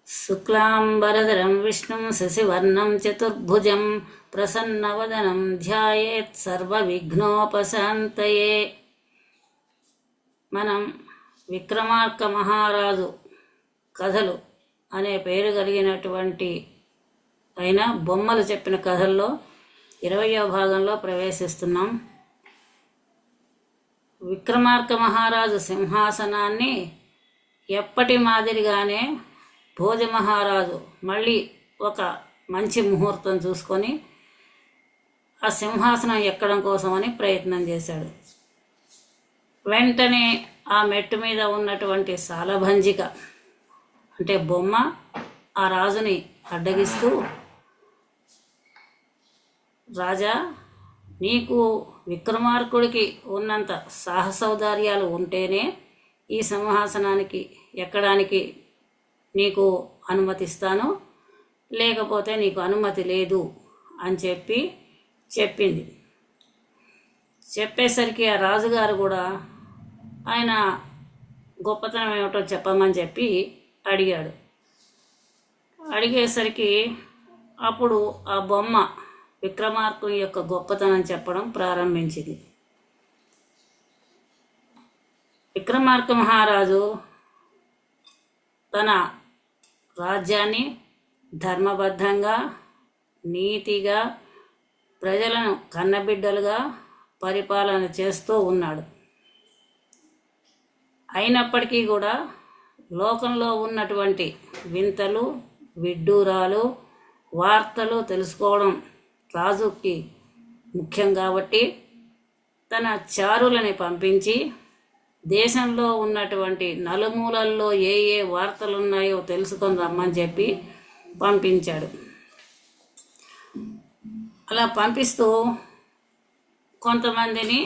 శుక్లాంబరధరం విష్ణుం శశివర్ణం చతుర్భుజం ప్రసన్నవదనం ధ్యాయేత్ సర్వవిఘ్నోపశాంతయే. మనం విక్రమార్క మహారాజు కథలు అనే పేరు కలిగినటువంటి అయిన బొమ్మలు చెప్పిన కథల్లో 20వ భాగంలో ప్రవేశిస్తున్నాం. విక్రమార్క మహారాజు సింహాసనాన్ని ఎప్పటి మాదిరిగానే భోజ మహారాజు మళ్ళీ ఒక మంచి ముహూర్తం చూసుకొని ఆ సింహాసనం ఎక్కడం కోసమని ప్రయత్నం చేశాడు. వెంటనే ఆ మెట్టు మీద ఉన్నటువంటి సాలభంజిక అంటే బొమ్మ ఆ రాజుని అడ్డగిస్తూ, రాజా, నీకు విక్రమార్కుడికి ఉన్నంత సాహసౌదార్యాలు ఉంటేనే ఈ సింహాసనానికి ఎక్కడానికి నీకు అనుమతిస్తాను, లేకపోతే నీకు అనుమతి లేదు అని చెప్పింది. చెప్పేసరికి ఆ రాజుగారు కూడా ఆయన గొప్పతనం ఏమిటో చెప్పమని చెప్పి అడిగాడు. అడిగేసరికి అప్పుడు ఆ బొమ్మ విక్రమార్కుని యొక్క గొప్పతనం చెప్పడం ప్రారంభించింది. విక్రమార్క మహారాజు తన రాజ్యాన్ని ధర్మబద్ధంగా, నీతిగా, ప్రజలను కన్నబిడ్డలుగా పరిపాలన చేస్తూ ఉన్నాడు. అయినప్పటికీ కూడా లోకంలో ఉన్నటువంటి వింతలు, విడ్డూరాలు, వార్తలు తెలుసుకోవడం రాజుకి ముఖ్యం కాబట్టి తన చారులని పంపించి దేశంలో ఉన్నటువంటి నలుమూలల్లో ఏ ఏ వార్తలు ఉన్నాయో తెలుసుకొని రమ్మని చెప్పి పంపించాడు. అలా పంపిస్తూ కొంతమందిని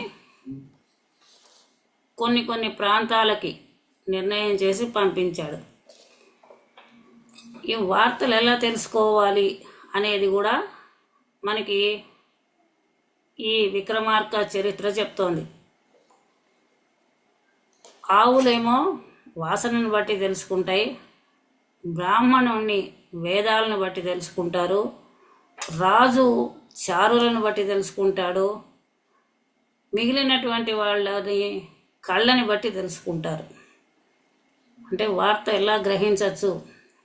కొన్ని ప్రాంతాలకి నిర్ణయం చేసి పంపించాడు. ఈ వార్తలు ఎలా తెలుసుకోవాలి అనేది కూడా మనకి ఈ విక్రమార్క చరిత్ర చెప్తోంది. ఆవులేమో వాసనను బట్టి తెలుసుకుంటాయి, బ్రాహ్మణుణ్ణి వేదాలను బట్టి తెలుసుకుంటారు, రాజు చారులను బట్టి తెలుసుకుంటాడు, మిగిలినటువంటి వాళ్ళని కళ్ళని బట్టి తెలుసుకుంటారు. అంటే వార్త ఎలా గ్రహించవచ్చు,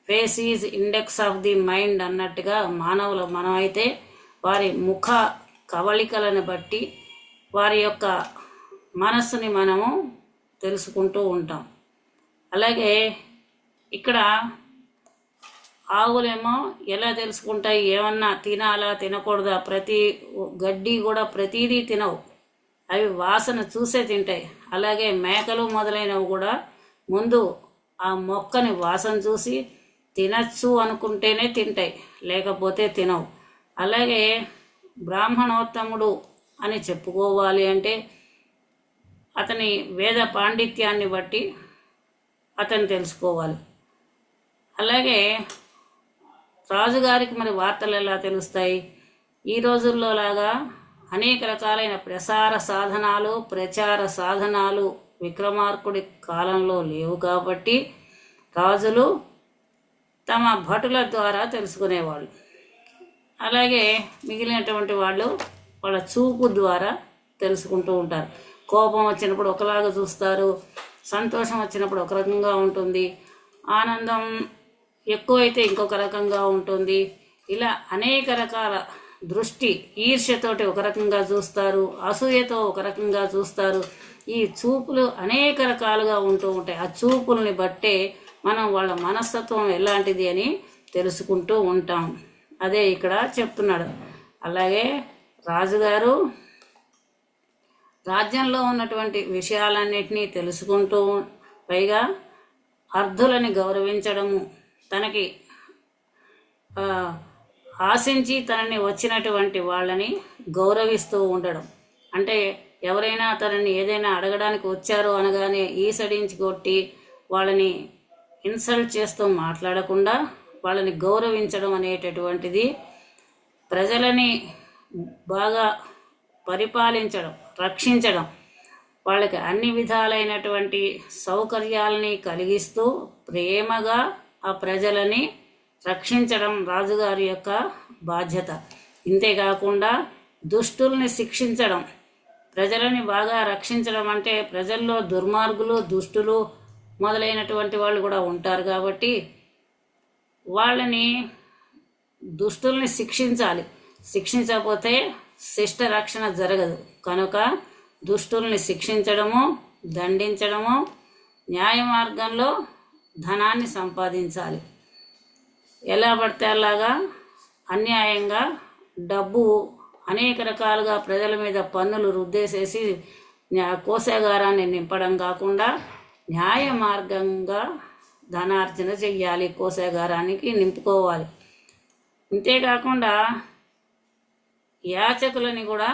face is index of the mind అన్నట్టుగా మనమైతే వారి ముఖ కవళికలను బట్టి వారి యొక్క మనస్సుని మనము తెలుసుకుంటూ ఉంటాం. అలాగే ఇక్కడ ఆవులేమో ఎలా తెలుసుకుంటాయి, ఏమన్నా తినాలా తినకూడదా, ప్రతి గడ్డి కూడా ప్రతిదీ తినవు, అవి వాసన చూసే తింటాయి. అలాగే మేకలు మొదలైనవి కూడా ముందు ఆ మొక్కని వాసన చూసి తినచ్చు అనుకుంటేనే తింటాయి, లేకపోతే తినవు. అలాగే బ్రాహ్మణోత్తముడు అని చెప్పుకోవాలి అంటే అతని వేద పాండిత్యాన్ని బట్టి అతను తెలుసుకోవాలి. అలాగే రాజుగారికి మరి వార్తలు ఎలా తెలుస్తాయి? ఈ రోజుల్లో లాగా అనేక రకాలైన ప్రచార సాధనాలు విక్రమార్కుడి కాలంలో లేవు కాబట్టి రాజులు తమ భటుల ద్వారా తెలుసుకునేవాళ్ళు. అలాగే మిగిలినటువంటి వాళ్ళు వాళ్ళ చూపు ద్వారా తెలుసుకుంటూ ఉంటారు. కోపం వచ్చినప్పుడు ఒకలాగా చూస్తారు, సంతోషం వచ్చినప్పుడు ఒక రకంగా ఉంటుంది, ఆనందం ఎక్కువైతే ఇంకొక రకంగా ఉంటుంది. ఇలా అనేక రకాల దృష్టి, ఈర్ష్యతోటి ఒక రకంగా చూస్తారు, అసూయతో ఒక రకంగా చూస్తారు. ఈ చూపులు అనేక రకాలుగా ఉంటూ ఉంటాయి. ఆ చూపుల్ని బట్టే మనం వాళ్ళ మనస్తత్వం ఎలాంటిది అని తెలుసుకుంటూ ఉంటాం. అదే ఇక్కడ చెప్తున్నాడు. అలాగే రాజుగారు రాజ్యంలో ఉన్నటువంటి విషయాలన్నిటినీ తెలుసుకుంటూ, పైగా అర్ధులని గౌరవించడము, తనకి ఆశించి తనని వచ్చినటువంటి వాళ్ళని గౌరవిస్తూ ఉండడం. అంటే ఎవరైనా తనని ఏదైనా అడగడానికి వచ్చారో అనగానే ఈసడించి కొట్టి వాళ్ళని ఇన్సల్ట్ చేస్తూ మాట్లాడకుండా వాళ్ళని గౌరవించడం అనేటటువంటిది ప్రజలని బాగా పరిపాలించడం, రక్షించడం, వాళ్ళకి అన్ని విధాలైనటువంటి సౌకర్యాలని కలిగిస్తూ ప్రేమగా ఆ ప్రజలని రక్షించడం రాజుగారి యొక్క బాధ్యత. ఇంతేకాకుండా దుష్టుల్ని శిక్షించడం, ప్రజలని బాగా రక్షించడం అంటే ప్రజల్లో దుర్మార్గులు, దుష్టులు మొదలైనటువంటి వాళ్ళు కూడా ఉంటారు కాబట్టి వాళ్ళని దుష్టుల్ని శిక్షించాలి. శిక్షించకపోతే శిష్ట రక్షణ జరగదు. కనుక దుష్టుల్ని శిక్షించడము, దండించడము, న్యాయ మార్గంలో ధనాన్ని సంపాదించాలి. ఎలా పడితే అలాగా అన్యాయంగా డబ్బు అనేక రకాలుగా ప్రజల మీద పన్నులు రుద్దేసేసి కోశాగారాన్ని నింపడం కాకుండా న్యాయ మార్గంగా ధనార్జన చెయ్యాలి, కోశాగారానికి నింపుకోవాలి. ఇంతేకాకుండా యాచకులని కూడా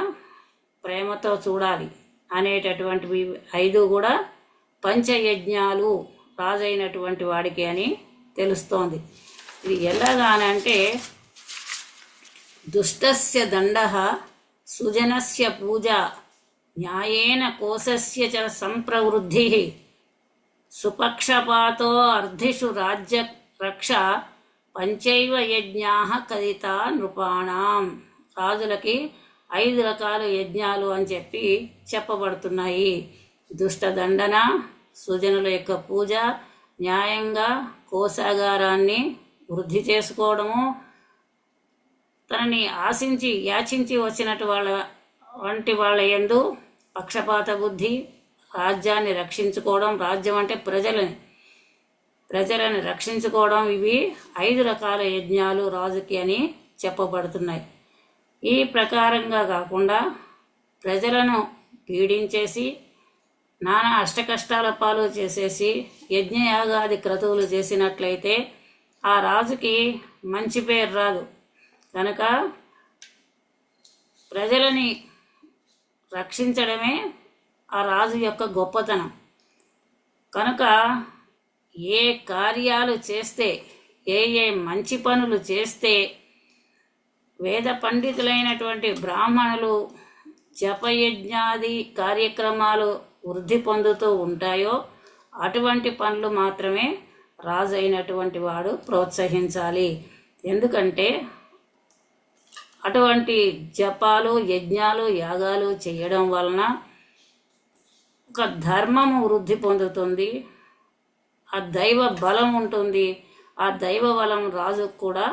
ప్రేమతో చూడాలి అనేటటువంటివి 5 కూడా పంచయజ్ఞాలు రాజైనటువంటి వాడికి అని తెలుస్తోంది. ఇది ఎలాగానంటే దుష్టస్య దండః సుజనస్య పూజ న్యాయేన కోశస్య చ సంప్రవృద్ధి సుపక్షపాతో అర్ధిషు రాజ్య రక్ష పంచైవ యజ్ఞాః కదితా నృపాణాం. రాజులకి 5 రకాల యజ్ఞాలు అని చెప్పి చెప్పబడుతున్నాయి. దుష్టదండన, సుజనుల యొక్క పూజ, న్యాయంగా కోశాగారాన్ని వృద్ధి చేసుకోవడము, తనని ఆశించి యాచించి వచ్చినట్టు వంటి వాళ్ళ యందు పక్షపాత బుద్ధి, రాజ్యాన్ని రక్షించుకోవడం, రాజ్యం అంటే ప్రజలని రక్షించుకోవడం, ఇవి 5 రకాల యజ్ఞాలు రాజుకి అని చెప్పబడుతున్నాయి. ఈ ప్రకారంగా కాకుండా ప్రజలను పీడించేసి నానా అష్టకష్టాల పాలు చేసేసి యజ్ఞయాగాది క్రతువులు చేసినట్లయితే ఆ రాజుకి మంచి పేరు రాదు. కనుక ప్రజలని రక్షించడమే ఆ రాజు యొక్క గొప్పతనం. కనుక ఏ కార్యాలు చేస్తే, ఏ మంచి పనులు చేస్తే వేద పండితులైనటువంటి బ్రాహ్మణులు జపయజ్ఞాది కార్యక్రమాలు వృద్ధి పొందుతూ ఉంటాయో అటువంటి పనులు మాత్రమే రాజు అయినటువంటి వాడు ప్రోత్సహించాలి. ఎందుకంటే అటువంటి జపాలు, యజ్ఞాలు, యాగాలు చేయడం వలన ఒక ధర్మము వృద్ధి పొందుతుంది, ఆ దైవ బలం ఉంటుంది. ఆ దైవ బలం రాజుకు కూడా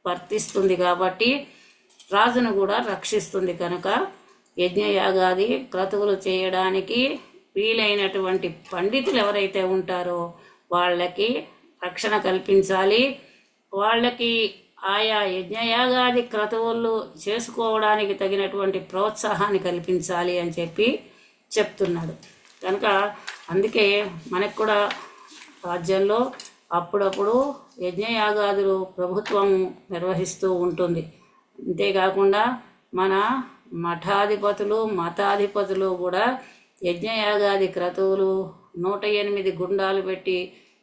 వర్తిస్తుంది కాబట్టి రాజును కూడా రక్షిస్తుంది. కనుక యజ్ఞయాగాది క్రతువులు చేయడానికి వీలైనటువంటి పండితులు ఎవరైతే ఉంటారో వాళ్ళకి రక్షణ కల్పించాలి. వాళ్ళకి ఆయా యజ్ఞయాగాది క్రతువులు చేసుకోవడానికి తగినటువంటి ప్రోత్సాహాన్ని కల్పించాలి అని చెప్పి చెప్తున్నాడు. కనుక అందుకే మనకు కూడా రాజ్యంలో అప్పుడప్పుడు యజ్ఞయాగాదులు ప్రభుత్వం నిర్వహిస్తూ ఉంటుంది. అంతేకాకుండా మన మఠాధిపతులు, మతాధిపతులు కూడా యజ్ఞయాగాది క్రతువులు 108 గుండాలు పెట్టి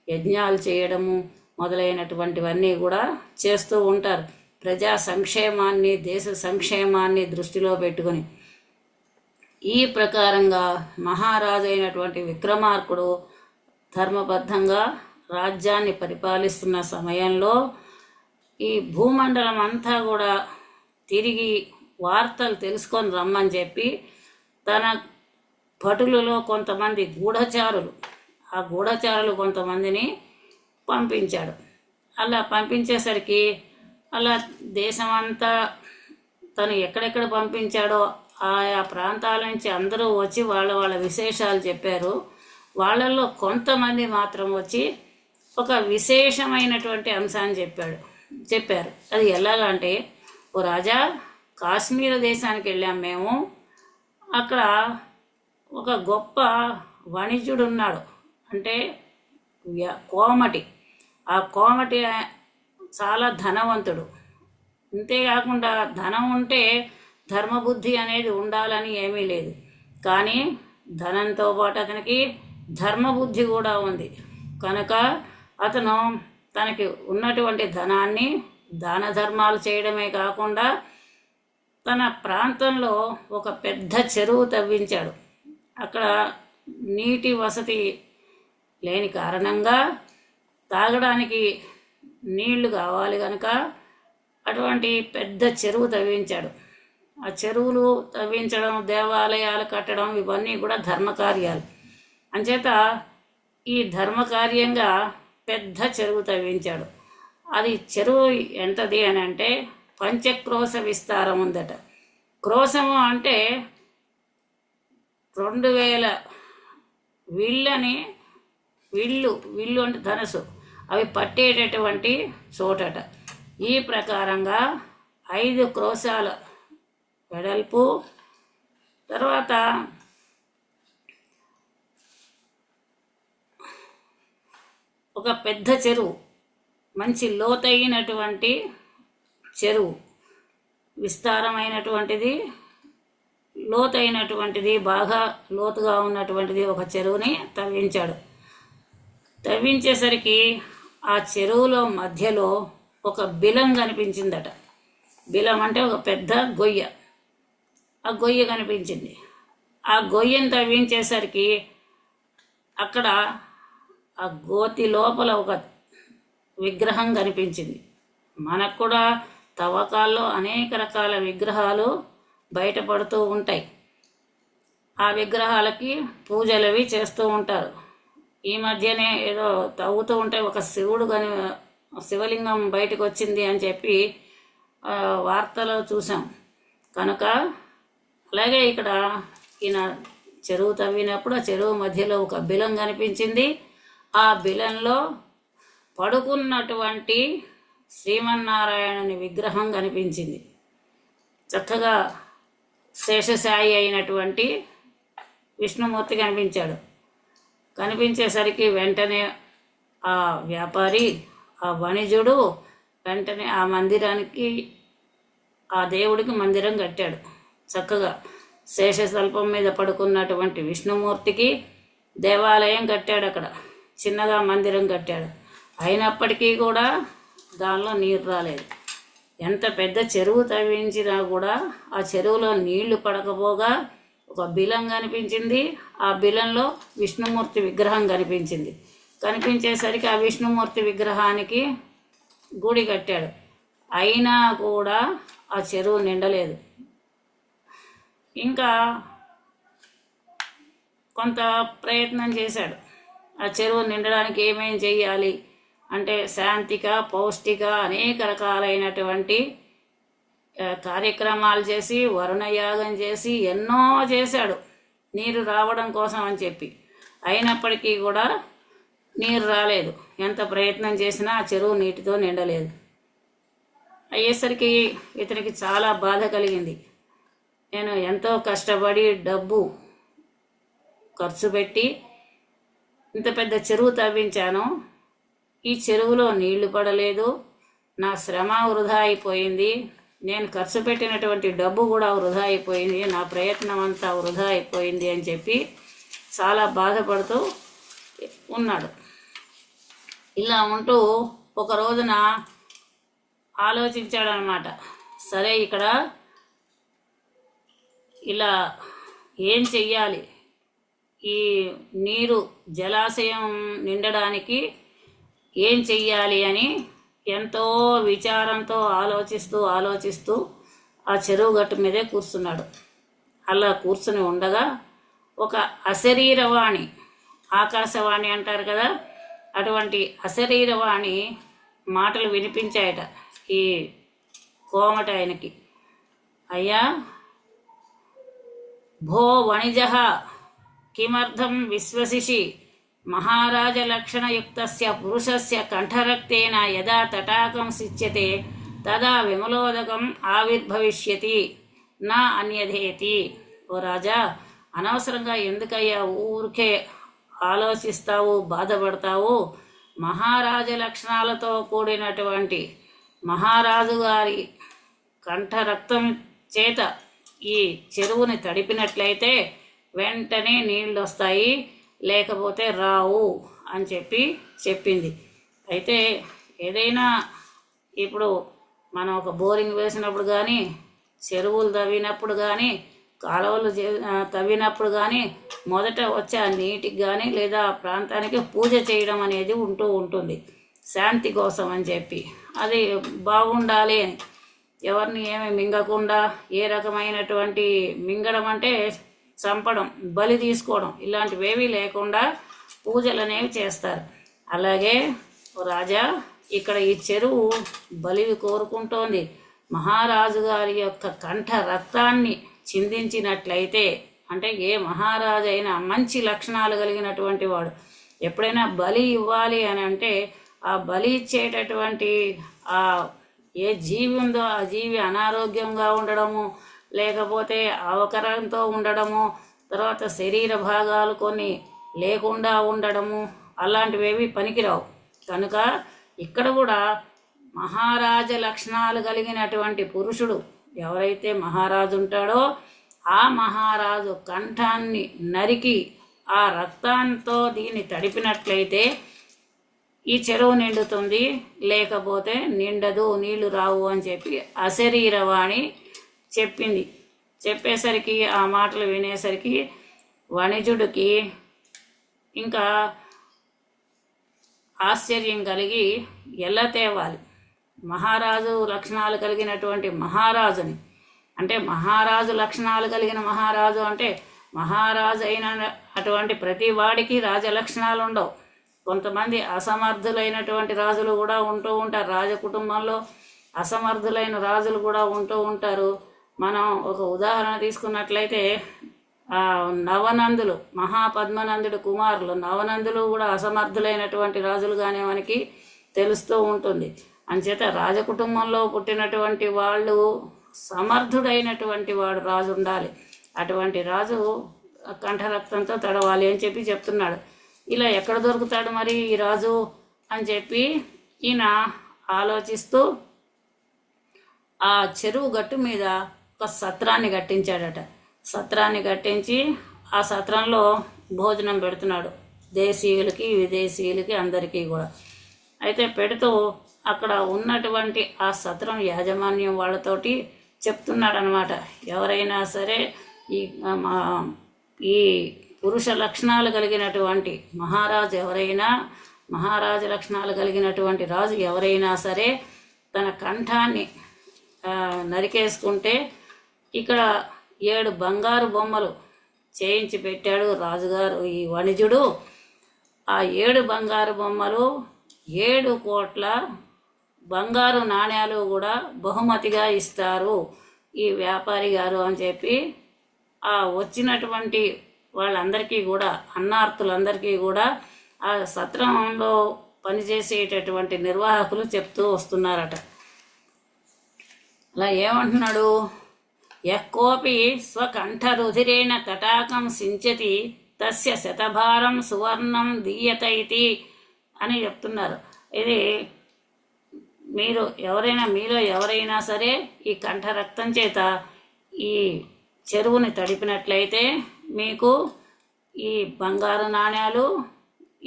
యజ్ఞాలు చేయడము మొదలైనటువంటివన్నీ కూడా చేస్తూ ఉంటారు. ప్రజా సంక్షేమాన్ని, దేశ సంక్షేమాన్ని దృష్టిలో పెట్టుకుని. ఈ ప్రకారంగా మహారాజు అయినటువంటి విక్రమార్కుడు ధర్మబద్ధంగా రాజ్యాన్ని పరిపాలిస్తున్న సమయంలో ఈ భూమండలం అంతా కూడా తిరిగి వార్తలు తెలుసుకొని రమ్మని చెప్పి తన భటులలో కొంతమంది ఆ గూఢచారులు కొంతమందిని పంపించాడు. అలా పంపించేసరికి అలా దేశమంతా తను ఎక్కడెక్కడ పంపించాడో ఆయా ప్రాంతాల నుంచి అందరూ వచ్చి వాళ్ళ విశేషాలు చెప్పారు. వాళ్ళల్లో కొంతమంది మాత్రం వచ్చి ఒక విశేషమైనటువంటి అంశాన్ని చెప్పారు. అది ఎలాగంటే, ఓ రాజా, కాశ్మీర దేశానికి వెళ్ళాం మేము. అక్కడ ఒక గొప్ప వణిజుడు ఉన్నాడు, అంటే కోమటి. ఆ కోమటి చాలా ధనవంతుడు. అంతేకాకుండా ధనం ఉంటే ధర్మబుద్ధి అనేది ఉండాలని ఏమీ లేదు. కానీ ధనంతో పాటు అతనికి ధర్మబుద్ధి కూడా ఉంది. కనుక అతను తనకి ఉన్నటువంటి ధనాన్ని దాన ధర్మాలు చేయడమే కాకుండా తన ప్రాంతంలో ఒక పెద్ద చెరువు తవ్వించాడు. అక్కడ నీటి వసతి లేని కారణంగా తాగడానికి నీళ్లు కావాలి కనుక అటువంటి పెద్ద చెరువు తవ్వించాడు. ఆ చెరువులు తవ్వించడం, దేవాలయాలు కట్టడం ఇవన్నీ కూడా ధర్మకార్యాలు. అంచేత ఈ ధర్మకార్యంగా పెద్ద చెరువు తవ్వించాడు. అది చెరువు ఎంతది అని అంటే పంచక్రోశ విస్తారం ఉందట. క్రోశము అంటే 2000 విళ్ళని, విల్లు అంటే ధనుసు, అవి పట్టేటటువంటి చోటట. ఈ ప్రకారంగా 5 క్రోశాల వెడల్పు, తర్వాత ఒక పెద్ద చెరువు, మంచి లోతైనటువంటి చెరువు, విస్తారమైనటువంటిది, లోతైనటువంటిది, బాగా లోతుగా ఉన్నటువంటిది ఒక చెరువుని తవ్వించాడు. తవ్వించేసరికి ఆ చెరువులో మధ్యలో ఒక బిలం కనిపించిందట. బిలం అంటే ఒక పెద్ద గొయ్య. ఆ గొయ్య కనిపించింది. ఆ గొయ్యను తవ్వించేసరికి అక్కడ ఆ గోతి లోపల ఒక విగ్రహం కనిపించింది. మనకు కూడా తవ్వకాల్లో అనేక రకాల విగ్రహాలు బయటపడుతూ ఉంటాయి. ఆ విగ్రహాలకి పూజలవి చేస్తూ ఉంటారు. ఈ మధ్యనే ఏదో తవ్వుతూ ఉంటే ఒక శివలింగం బయటకు వచ్చింది అని చెప్పి వార్తలో చూసాం. కనుక అలాగే ఇక్కడ ఈయన చెరువు తవ్వినప్పుడు ఆ చెరువు మధ్యలో ఒక బిలం కనిపించింది. ఆ బిలంలో పడుకున్నటువంటి శ్రీమన్నారాయణుని విగ్రహం కనిపించింది. చక్కగా శేషసాయి అయినటువంటి విష్ణుమూర్తి కనిపించాడు. కనిపించేసరికి వెంటనే ఆ వ్యాపారి, ఆ వణిజుడు వెంటనే ఆ మందిరానికి, ఆ దేవుడికి మందిరం కట్టాడు. చక్కగా శేషశల్పం మీద పడుకున్నటువంటి విష్ణుమూర్తికి దేవాలయం కట్టాడు. అక్కడ చిన్నగా మందిరం కట్టాడు. అయినప్పటికీ కూడా దానిలో నీరు రాలేదు. ఎంత పెద్ద చెరువు తవ్వించినా కూడా ఆ చెరువులో నీళ్లు పడకపోగా ఒక బిలం కనిపించింది. ఆ బిలంలో విష్ణుమూర్తి విగ్రహం కనిపించింది. కనిపించేసరికి ఆ విష్ణుమూర్తి విగ్రహానికి గుడి కట్టాడు. అయినా కూడా ఆ చెరువు నిండలేదు. ఇంకా కొంత ప్రయత్నం చేశాడు. ఆ చెరువు నిండడానికి ఏమేం చెయ్యాలి అంటే శాంతిక, పౌష్టిక అనేక రకాలైనటువంటి కార్యక్రమాలు చేసి, వరుణయాగం చేసి ఎన్నో చేశాడు నీరు రావడం కోసం అని చెప్పి. అయినప్పటికీ కూడా నీరు రాలేదు. ఎంత ప్రయత్నం చేసినా ఆ చెరువు నీటితో నిండలేదు. అయ్యేసరికి ఇతనికి చాలా బాధ కలిగింది. నేను ఎంతో కష్టపడి డబ్బు ఖర్చు పెట్టి ఇంత పెద్ద చెరువు తవ్వించాను, ఈ చెరువులో నీళ్లు పడలేదు, నా శ్రమ వృధా అయిపోయింది, నేను ఖర్చు పెట్టినటువంటి డబ్బు కూడా వృధా అయిపోయింది, నా ప్రయత్నం అంతా వృధా అయిపోయింది అని చెప్పి చాలా బాధపడుతూ ఉన్నాడు. ఇలా ఉంటూ ఒక రోజున ఆలోచించాడనమాట. సరే, ఇక్కడ ఇలా ఏం చెయ్యాలి, ఈ నీరు జలాశయం నిండడానికి ఏం చెయ్యాలి అని ఎంతో విచారంతో ఆలోచిస్తూ ఆ చెరువు గట్టు మీదే కూర్చున్నాడు. అలా కూర్చుని ఉండగా ఒక అశరీరవాణి, ఆకాశవాణి అంటారు కదా, అటువంటి అశరీరవాణి మాటలు వినిపించాయట ఈ కోమట ఆయనకి. అయ్యా, భో వణిజః కిమర్థం విశ్వసిషి మహారాజలక్షణయుక్తస్య పురుషస్య కంఠరక్తేన యదా తటాకం సిచ్యతే తదా విమలోదకం ఆవిర్భవిష్యతి నా అన్యథేతి. ఓ రాజా, అనవసరంగా ఎందుకయ్యా ఊరికే ఆలోచిస్తావు, బాధపడతావు? మహారాజ లక్షణాలతో కూడినటువంటి మహారాజు గారి కంఠరక్తం చేత ఈ చెరువుని తడిపినట్లయితే వెంటనే నీళ్ళు వస్తాయి, లేకపోతే రావు అని చెప్పింది. అయితే ఏదైనా ఇప్పుడు మనం ఒక బోరింగ్ వేసినప్పుడు కానీ, చెరువులు తవ్వినప్పుడు కానీ కాలువలు తవ్వినప్పుడు కానీ మొదట వచ్చే ఆ నీటికి కానీ లేదా ఆ ప్రాంతానికి పూజ చేయడం అనేది ఉంటూ ఉంటుంది, శాంతి కోసం అని చెప్పి. అది బాగుండాలి అని, ఎవరిని ఏమి మింగకుండా, ఏ రకమైనటువంటి మింగడం అంటే చంపడం, బలి తీసుకోవడం, ఇలాంటివేవీ లేకుండా పూజలు అనేవి చేస్తారు. అలాగే రాజా, ఇక్కడ ఈ చెరువు బలి కోరుకుంటోంది. మహారాజు గారి యొక్క కంఠ రక్తాన్ని చిందించినట్లయితే, అంటే ఏ మహారాజు అయినా మంచి లక్షణాలు కలిగినటువంటి వాడు ఎప్పుడైనా బలి ఇవ్వాలి అని అంటే, ఆ బలి ఇచ్చేటటువంటి ఆ ఏ జీవి ఉందో ఆ జీవి అనారోగ్యంగా ఉండడము, లేకపోతే అవకరంతో ఉండడము, తర్వాత శరీర భాగాలు కొన్ని లేకుండా ఉండడము, అలాంటివేవి పనికిరావు. కనుక ఇక్కడ కూడా మహారాజ లక్షణాలు కలిగినటువంటి పురుషుడు ఎవరైతే మహారాజు ఉంటాడో ఆ మహారాజు కంఠాన్ని నరికి ఆ రక్తంతో దీన్ని తడిపినట్లయితే ఈ చెరువు నిండుతుంది, లేకపోతే నిండదు, నీళ్లు రావు అని చెప్పి అశరీరవాణి చెప్పింది. చెప్పేసరికి ఆ మాటలు వినేసరికి వణిజుడికి ఇంకా ఆశ్చర్యం కలిగి ఎలా తేవాలి, మహారాజు లక్షణాలు కలిగినటువంటి మహారాజుని, అంటే మహారాజు లక్షణాలు కలిగిన మహారాజు అంటే మహారాజు అయిన అటువంటి ప్రతి వాడికి రాజలక్షణాలు ఉండవు. కొంతమంది అసమర్థులైనటువంటి రాజులు కూడా ఉంటూ ఉంటారు, రాజ కుటుంబంలో అసమర్థులైన రాజులు కూడా ఉంటూ ఉంటారు. మనం ఒక ఉదాహరణ తీసుకున్నట్లయితే నవనందులు, మహాపద్మనందుడి కుమారులు నవనందులు కూడా అసమర్థులైనటువంటి రాజులుగానే మనకి తెలుస్తూ ఉంటుంది. అంచేత రాజకుటుంబంలో పుట్టినటువంటి వాళ్ళు సమర్థుడైనటువంటి వాడు రాజు ఉండాలి. అటువంటి రాజు కంఠరక్తంతో తడవాలి అని చెప్పి చెప్తున్నాడు. ఇలా ఎక్కడ దొరుకుతాడు మరి ఈ రాజు అని చెప్పి ఈయన ఆలోచిస్తూ ఆ చెరువు గట్టు మీద ఒక సత్రాన్ని కట్టించాడట. సత్రాన్ని కట్టించి ఆ సత్రంలో భోజనం పెడుతున్నాడు, దేశీయులకి విదేశీయులకి అందరికీ కూడా. అయితే పెడుతూ అక్కడ ఉన్నటువంటి ఆ సత్రం యాజమాన్యం వాళ్ళతోటి చెప్తున్నాడు అనమాట, ఎవరైనా సరే ఈ పురుష లక్షణాలు కలిగినటువంటి మహారాజు ఎవరైనా, మహారాజు లక్షణాలు కలిగినటువంటి రాజు ఎవరైనా సరే తన కంఠాన్ని నరికేసుకుంటే ఇక్కడ 7 బంగారు బొమ్మలు చేయించి పెట్టాడు రాజుగారు ఈ వణిజుడు. ఆ 7 బంగారు బొమ్మలు 7 కోట్ల బంగారు నాణ్యాలు కూడా బహుమతిగా ఇస్తారు ఈ వ్యాపారి గారు అని చెప్పి ఆ వచ్చినటువంటి వాళ్ళందరికీ కూడా, అన్నార్థులందరికీ కూడా ఆ సత్రంలో పనిచేసేటటువంటి నిర్వాహకులు చెప్తూ వస్తున్నారట. అలా ఏమంటున్నాడు, యఃకోపి స్వకంఠరుధిరేణ తటాకం సించతి తస్య శతభారం సువర్ణం దీయత ఇతి అని చెప్తున్నారు. ఇది మీలో ఎవరైనా సరే ఈ కంఠరక్తం చేత ఈ చెరువుని తడిపినట్లయితే మీకు ఈ బంగారు నాణ్యాలు,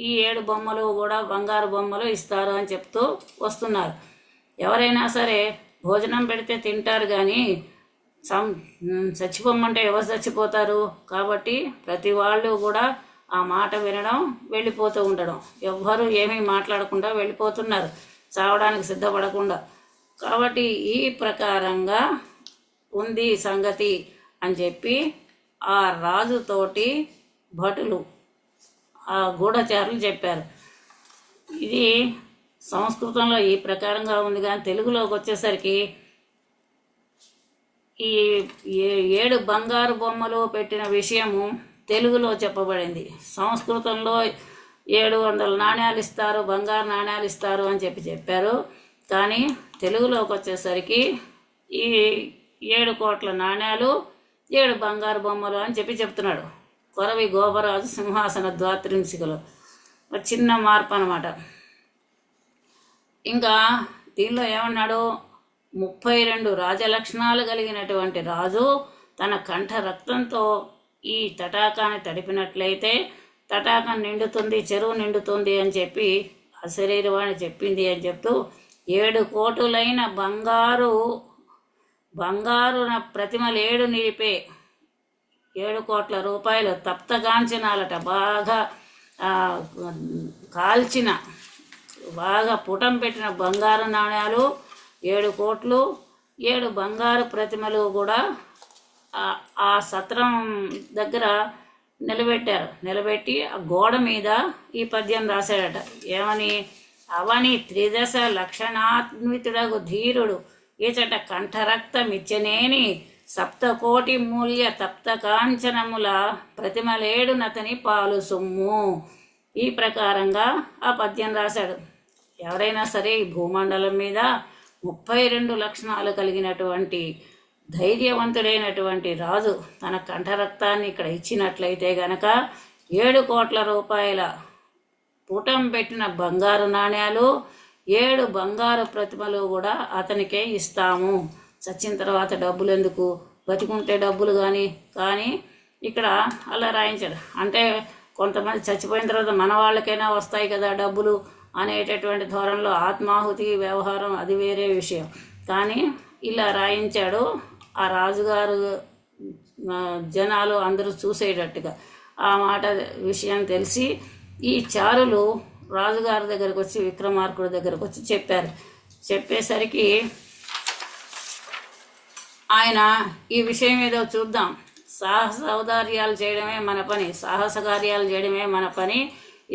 ఈ 7 బొమ్మలు కూడా బంగారు బొమ్మలు ఇస్తారు అని చెప్తూ వస్తున్నారు. ఎవరైనా సరే భోజనం పెడితే తింటారు, కానీ చచ్చిపోమంటే ఎవరు చచ్చిపోతారు? కాబట్టి ప్రతి వాళ్ళు కూడా ఆ మాట వినడం, వెళ్ళిపోతూ ఉండడం, ఎవ్వరూ ఏమీ మాట్లాడకుండా వెళ్ళిపోతున్నారు చావడానికి సిద్ధపడకుండా. కాబట్టి ఈ ప్రకారంగా ఉంది సంగతి అని చెప్పి ఆ రాజుతోటి భటులు, ఆ గూఢచారులు చెప్పారు. ఇది సంస్కృతంలో ఈ ప్రకారంగా ఉంది, కానీ తెలుగులోకి వచ్చేసరికి ఈ 7 బంగారు బొమ్మలు పెట్టిన విషయము తెలుగులో చెప్పబడింది. సంస్కృతంలో 700 నాణ్యాలు ఇస్తారు, బంగారు నాణ్యాలు ఇస్తారు అని చెప్పారు. కానీ తెలుగులోకి వచ్చేసరికి ఈ 7 కోట్ల నాణ్యాలు 7 బంగారు బొమ్మలు అని చెప్తున్నాడు. కొరవి గోపరాజు సింహాసన ద్వాత్రింశికలో చిన్న మార్పు అనమాట. ఇంకా దీనిలో ఏమన్నాడు, 32 రాజలక్షణాలు కలిగినటువంటి రాజు తన కంఠ రక్తంతో ఈ తటాకాన్ని తడిపినట్లయితే తటాకం నిండుతుంది, చెరువు నిండుతుంది అని చెప్పి అశరీరవాణి చెప్పింది అని చెప్తూ 7 కోటులైన బంగారు ప్రతిమలేడు నిలిపే 7 కోట్ల రూపాయలు తప్తగాంచనాలట, బాగా ఆ, కాల్చిన, బాగా పుటం పెట్టిన బంగారు నాణ్యాలు 7 కోట్లు, 7 బంగారు ప్రతిమలు కూడా ఆ సత్రం దగ్గర నిలబెట్టి ఆ గోడ మీద ఈ పద్యం రాశాడట. ఏమని? అవని త్రిదశ లక్షణాన్వితుడగు ధీరుడు ఈచట కంఠరక్తమిచ్చనేని సప్తకోటి మూల్య తప్త కాంచనముల ప్రతిమలేడునతని పాలు సొమ్ము. ఈ ప్రకారంగా ఆ పద్యం రాశాడు. ఎవరైనా సరే ఈ భూమండలం మీద 32 లక్షణాలు కలిగినటువంటి ధైర్యవంతుడైనటువంటి రాజు తన కంఠరక్తాన్ని ఇక్కడ ఇచ్చినట్లయితే గనక 7 కోట్ల రూపాయల పుటం పెట్టిన బంగారు నాణ్యాలు, 7 బంగారు ప్రతిమలు కూడా అతనికే ఇస్తాము. చచ్చిన తర్వాత డబ్బులు ఎందుకు, బతికుంటే డబ్బులు కానీ ఇక్కడ అలా రాయించాడు. అంటే కొంతమంది చచ్చిపోయిన తర్వాత మన వాళ్ళకైనా వస్తాయి కదా డబ్బులు అనేటటువంటి ధోరణిలో ఆత్మాహుతి వ్యవహారం అది వేరే విషయం. కానీ ఇలా రాయించాడు ఆ రాజుగారు, జనాలు అందరూ చూసేటట్టుగా. ఆ మాట విషయం తెలిసి ఈ చారులు రాజుగారి దగ్గరకు వచ్చి, విక్రమార్కుడి దగ్గరకు వచ్చి చెప్పారు. చెప్పేసరికి ఆయన ఈ విషయం ఏదో చూద్దాం, సాహసౌదార్యాలు చేయడమే మన పని, సాహస కార్యాలు చేయడమే మన పని,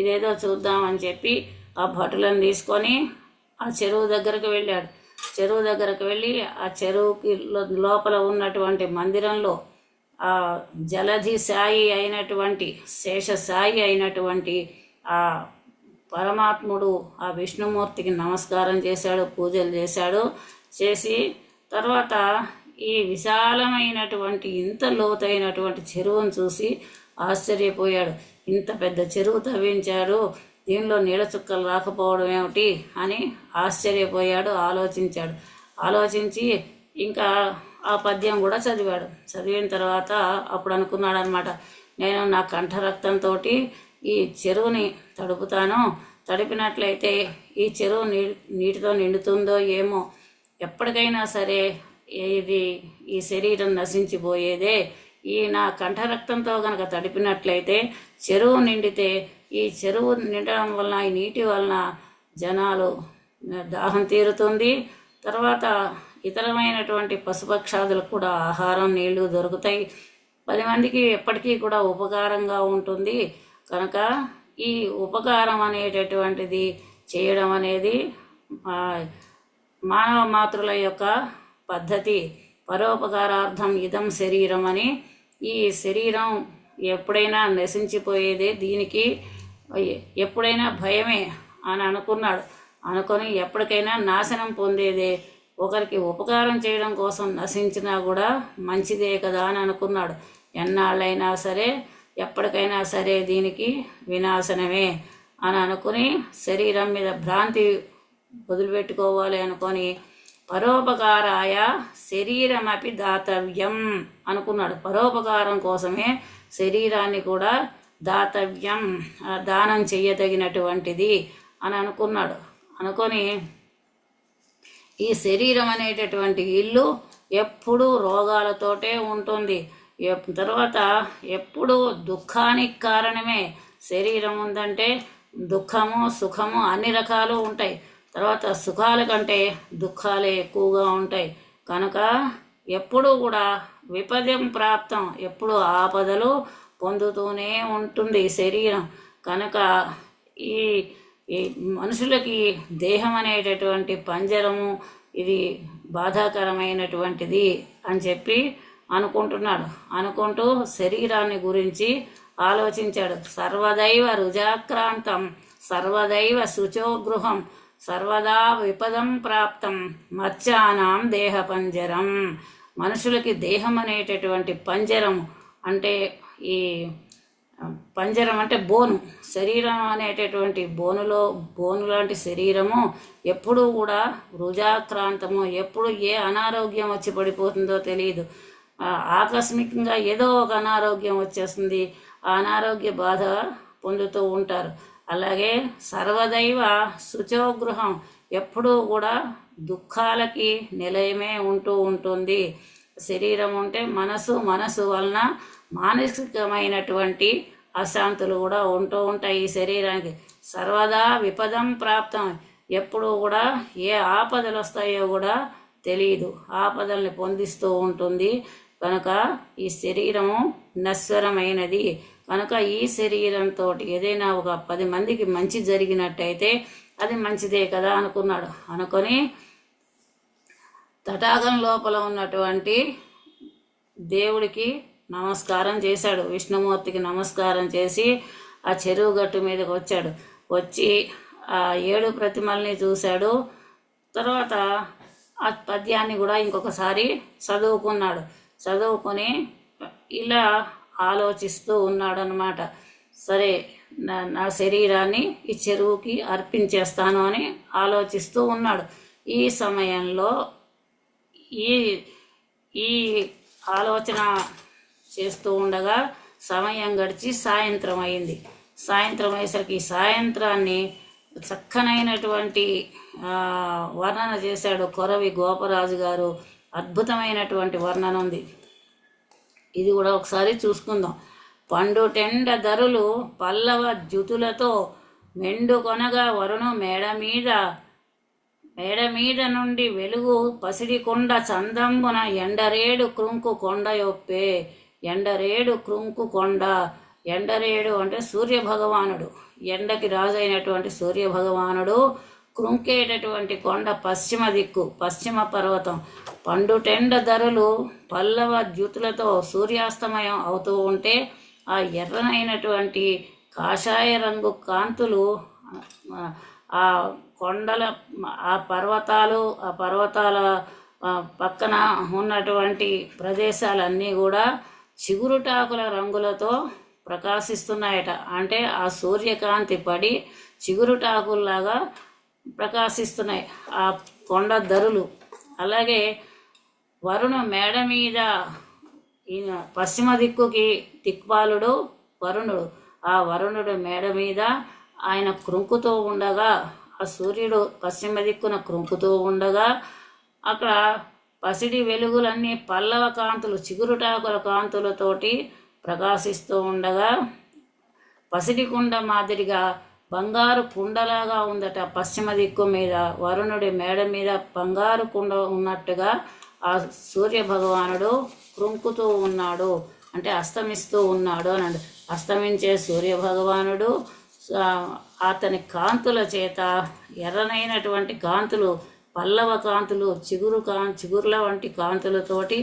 ఇదేదో చూద్దాం అని చెప్పి ఆ భటులను తీసుకొని ఆ చెరువు దగ్గరకు వెళ్ళాడు. చెరువు దగ్గరకు వెళ్ళి ఆ చెరువుకి లోపల ఉన్నటువంటి మందిరంలో ఆ జలధి సాయి అయినటువంటి, శేషసాయి అయినటువంటి ఆ పరమాత్ముడు ఆ విష్ణుమూర్తికి నమస్కారం చేశాడు, పూజలు చేశాడు. చేసి తర్వాత ఈ విశాలమైనటువంటి ఇంత లోతైనటువంటి చెరువును చూసి ఆశ్చర్యపోయాడు. ఇంత పెద్ద చెరువు తవ్వించారు, దీనిలో నీళ్ళ చుక్కలు రాకపోవడం ఏమిటి అని ఆశ్చర్యపోయాడు, ఆలోచించి ఇంకా ఆ పద్యం కూడా చదివాడు. చదివిన తర్వాత అప్పుడు అనుకున్నాడు అనమాట, నేను నా కంఠరక్తంతో ఈ చెరువుని తడుపుతాను, తడిపినట్లయితే ఈ చెరువు నీటితో నిండుతుందో ఏమో, ఎప్పటికైనా సరే ఈ శరీరం నశించిపోయేదే, ఈ నా కంఠరక్తంతో గనక తడిపినట్లయితే చెరువు నిండితే, ఈ చెరువు నిండడం వలన, ఈ నీటి వలన జనాలు దాహం తీరుతుంది, తర్వాత ఇతరమైనటువంటి పశుపక్షాదులకు కూడా ఆహారం, నీళ్లు దొరుకుతాయి, 10 మందికి ఎప్పటికీ కూడా ఉపకారంగా ఉంటుంది. కనుక ఈ ఉపకారం అనేటటువంటిది చేయడం అనేది మానవ మాతృల యొక్క పద్ధతి. పరోపకారార్థం ఇదం శరీరం అని, ఈ శరీరం ఎప్పుడైనా నశించిపోయేదే, దీనికి ఎప్పుడైనా భయమే అని అనుకొని ఎప్పటికైనా నాశనం పొందేదే, ఒకరికి ఉపకారం చేయడం కోసం నశించినా కూడా మంచిదే కదా అని అనుకున్నాడు. ఎన్నాళ్ళైనా సరే, ఎప్పటికైనా సరే దీనికి వినాశనమే అని అనుకుని శరీరం మీద భ్రాంతి వదిలిపెట్టుకోవాలి అనుకొని పరోపకారాయ శరీరమపి దాతవ్యం అనుకున్నాడు. పరోపకారం కోసమే శరీరాన్ని కూడా దాతవ్యం, దానం చెయ్యదగినటువంటిది అని అనుకున్నాడు. అనుకొని ఈ శరీరం అనేటటువంటి ఇల్లు ఎప్పుడూ రోగాలతోటే ఉంటుంది, తర్వాత ఎప్పుడూ దుఃఖానికి కారణమే. శరీరం ఉందంటే దుఃఖము సుఖము అన్ని రకాలు ఉంటాయి, తర్వాత సుఖాల కంటే దుఃఖాలే ఎక్కువగా ఉంటాయి. కనుక ఎప్పుడూ కూడా విపదం ప్రాప్తం, ఎప్పుడు ఆపదలు పొందుతూనే ఉంటుంది శరీరం. కనుక ఈ మనుషులకి దేహం అనేటటువంటి పంజరము ఇది బాధాకరమైనటువంటిది అని చెప్పి అనుకుంటూ శరీరాన్ని గురించి ఆలోచించాడు. సర్వదైవ రుజాక్రాంతం సర్వదైవ శుచోగృహం సర్వదా విపదం ప్రాప్తం మత్స్యానాం దేహ పంజరం. మనుషులకి దేహం అనేటటువంటి పంజరం అంటే, ఈ పంజరం అంటే బోను, శరీరం అనేటటువంటి బోను లాంటి శరీరము ఎప్పుడూ కూడా రుజాక్రాంతము, ఎప్పుడు ఏ అనారోగ్యం వచ్చి పడిపోతుందో తెలియదు. ఆకస్మికంగా ఏదో ఒక అనారోగ్యం వచ్చేస్తుంది, ఆ అనారోగ్య బాధ పొందుతూ ఉంటారు. అలాగే సర్వదైవ శుచోగృహం, ఎప్పుడూ కూడా దుఃఖాలకి నిలయమే ఉంటూ ఉంటుంది. శరీరం ఉంటే మనసు వలన మానసికమైనటువంటి అశాంతులు కూడా ఉంటూ ఉంటాయి. ఈ శరీరానికి సర్వదా విపదం ప్రాప్తం, ఎప్పుడు కూడా ఏ ఆపదలు వస్తాయో కూడా తెలియదు, ఆపదల్ని పొందిస్తూ ఉంటుంది. కనుక ఈ శరీరము నశ్వరమైనది. కనుక ఈ శరీరంతో ఏదైనా ఒక 10 మందికి మంచి జరిగినట్టయితే అది మంచిదే కదా అనుకున్నాడు. అనుకొని తటాకం లోపల ఉన్నటువంటి దేవుడికి నమస్కారం చేశాడు. విష్ణుమూర్తికి నమస్కారం చేసి ఆ చెరువు గట్టు మీదకి వచ్చాడు. వచ్చి ఆ 7 ప్రతిమల్ని చూశాడు. తర్వాత ఆ పద్యాన్ని కూడా ఇంకొకసారి చదువుకున్నాడు. చదువుకొని ఇలా ఆలోచిస్తూ ఉన్నాడు అన్నమాట. సరే, నా శరీరాన్ని ఈ చెరువుకి అర్పించేస్తాను అని ఆలోచిస్తూ ఉన్నాడు. ఈ సమయంలో ఈ ఈ ఆలోచన చేస్తూ ఉండగా సమయం గడిచి సాయంత్రం అయింది. సాయంత్రం అయ్యేసరికి ఈ సాయంత్రాన్ని చక్కనైనటువంటి వర్ణన చేశాడు కొరవి గోపరాజు గారు. అద్భుతమైనటువంటి వర్ణన ఉంది. ఇది కూడా ఒకసారి చూసుకుందాం. పండుటెండ ధరులు పల్లవ జ్యుతులతో మెండు కొనగా వరుణు మేడ మీద నుండి వెలుగు పసిడి కొండ చందంబున ఎండరేడు కృంకు కొండ యొప్పే. ఎండరేడు కృంకు కొండ, ఎండరేడు అంటే సూర్యభగవానుడు, ఎండకి రాజు అయినటువంటి సూర్యభగవానుడు కృంకేటటువంటి కొండ పశ్చిమ దిక్కు, పశ్చిమ పర్వతం. పండుటెండ ధరలు పల్లవ జ్యుతులతో సూర్యాస్తమయం అవుతూ ఉంటే ఆ ఎర్రనైనటువంటి కాషాయ రంగు కాంతులు ఆ కొండల, ఆ పర్వతాల పక్కన ఉన్నటువంటి ప్రదేశాలన్నీ కూడా చిగురుటాకుల రంగులతో ప్రకాశిస్తున్నాయట. అంటే ఆ సూర్యకాంతి పడి చిగురుటాకుల్లాగా ప్రకాశిస్తున్నాయి ఆ కొండ ధరులు. అలాగే వరుణ మేడ మీద, ఈయన పశ్చిమ దిక్కుకి దిక్పాలుడు వరుణుడు, ఆ వరుణుడు మేడ మీద ఆయన కృంకుతూ ఉండగా, ఆ సూర్యుడు పశ్చిమ దిక్కున కృంకుతూ ఉండగా అక్కడ పసిడి వెలుగులన్నీ పల్లవ కాంతులు, చిగురుటాకుల కాంతులతోటి ప్రకాశిస్తూ ఉండగా పసిడి కుండ మాదిరిగా బంగారు కుండలాగా ఉందట పశ్చిమ దిక్కు మీద. వరుణుడి మేడ మీద బంగారు కుండ ఉన్నట్టుగా ఆ సూర్య భగవానుడు కృంకుతూ ఉన్నాడు, అంటే అస్తమిస్తూ ఉన్నాడు అని. అస్తమించే సూర్య భగవానుడు అతని కాంతుల చేత ఎర్రనైనటువంటి కాంతులు, పల్లవ కాంతులు, చిగుర్ల వంటి కాంతులతోటి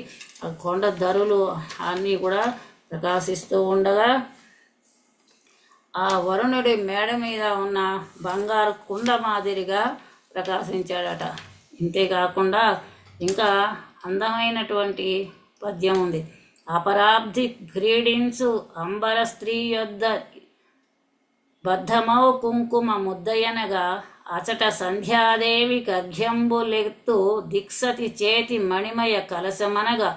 ఆ కొండ ధరులు అన్నీ కూడా ప్రకాశిస్తూ ఉండగా ఆ వరుణుడి మేడ మీద ఉన్న బంగారు కుండ మాదిరిగా ప్రకాశించాడట. ఇంతేకాకుండా ఇంకా అందమైనటువంటి పద్యం ఉంది. అపరాబ్ధి క్రీడించు అంబర స్త్రీ యొద్ద బద్ధమౌ కుంకుమ ముద్దయనగా అచట సంధ్యాదేవి కర్ఘ్యంబులెత్తు దిక్సతి చేతి మణిమయ కలశమనగా